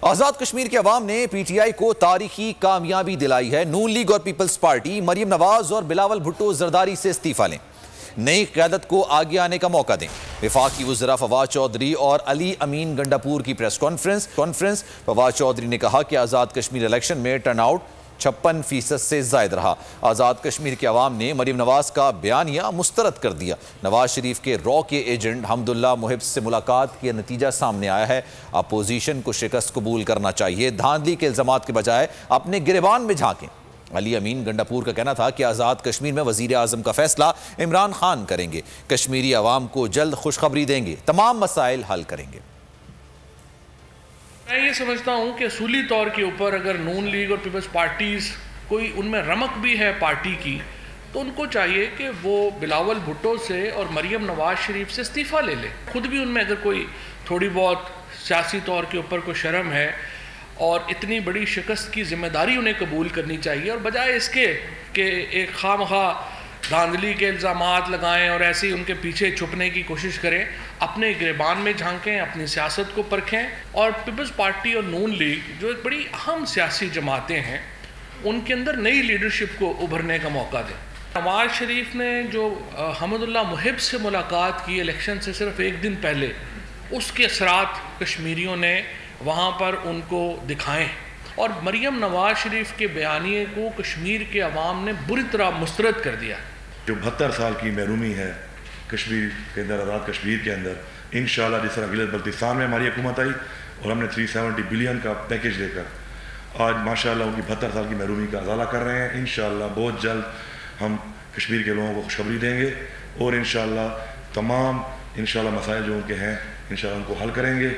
आजाद कश्मीर के अवाम ने पीटीआई को तारीखी कामयाबी दिलाई है। नून लीग और पीपल्स पार्टी मरियम नवाज और बिलावल भुट्टो जरदारी से इस्तीफा लें, नई क़यादत को आगे आने का मौका दें। वफाकी वज़ीर फवाद चौधरी और अली अमीन गंडापुर की प्रेस कॉन्फ्रेंस। फवाद चौधरी ने कहा कि आज़ाद कश्मीर इलेक्शन में टर्नआउट 56% से ज़ायद रहा। आज़ाद कश्मीर के अवाम ने मरियम नवाज का बयानिया मुस्तरद कर दिया। नवाज शरीफ के रॉ के एजेंट हमदुल्ला मुहिब से मुलाकात का नतीजा सामने आया है। अपोजिशन को शिकस्त कबूल करना चाहिए, धांधली के इल्ज़ामात के बजाय अपने गिरबान में झांकें। अली अमीन गंडापुर का कहना था कि आज़ाद कश्मीर में वज़ीर आज़म का फैसला इमरान खान करेंगे। कश्मीरी अवाम को जल्द खुशखबरी देंगे, तमाम मसाइल हल करेंगे। मैं ये समझता हूँ कि असूली तौर के ऊपर अगर नून लीग और पीपल्स पार्टीज़ कोई उनमें रमक भी है पार्टी की, तो उनको चाहिए कि वो बिलावल भुट्टो से और मरियम नवाज शरीफ से इस्तीफ़ा ले लें। खुद भी उनमें अगर कोई थोड़ी बहुत सियासी तौर के ऊपर कोई शर्म है और इतनी बड़ी शिकस्त की जिम्मेदारी उन्हें कबूल करनी चाहिए, और बजाय इसके कि एक खामखा धांधली के इल्ज़ामात लगाएं और ऐसे ही उनके पीछे छुपने की कोशिश करें, अपने गिरबान में झांकें, अपनी सियासत को परखें। और पीपल्स पार्टी और नून लीग जो एक बड़ी अहम सियासी जमातें हैं, उनके अंदर नई लीडरशिप को उभरने का मौका दें। नवाज शरीफ ने जो हमदुल्ला मुहिब से मुलाकात की इलेक्शन से सिर्फ एक दिन पहले, उसके असरात कश्मीरियों ने वहाँ पर उनको दिखाएं, और मरियम नवाज शरीफ के बयानिए को कश्मीर के अवाम ने बुरी तरह मुस्तरद कर दिया। जो 72 साल की महरूमी है कश्मीर के अंदर, आज़ाद कश्मीर के अंदर, इंशाल्लाह जिस तरह गिलत बल्तिस्तान में हमारी हुकूमत आई और हमने 370 बिलियन का पैकेज देकर आज माशाल्लाह उनकी 72 साल की महरूमी का अज़ाला कर रहे हैं। इंशाल्लाह बहुत जल्द हम कश्मीर के लोगों को खुशखबरी देंगे और इंशाल्लाह तमाम मसाइल जो उनके हैं इंशाल्लाह उनको हल करेंगे।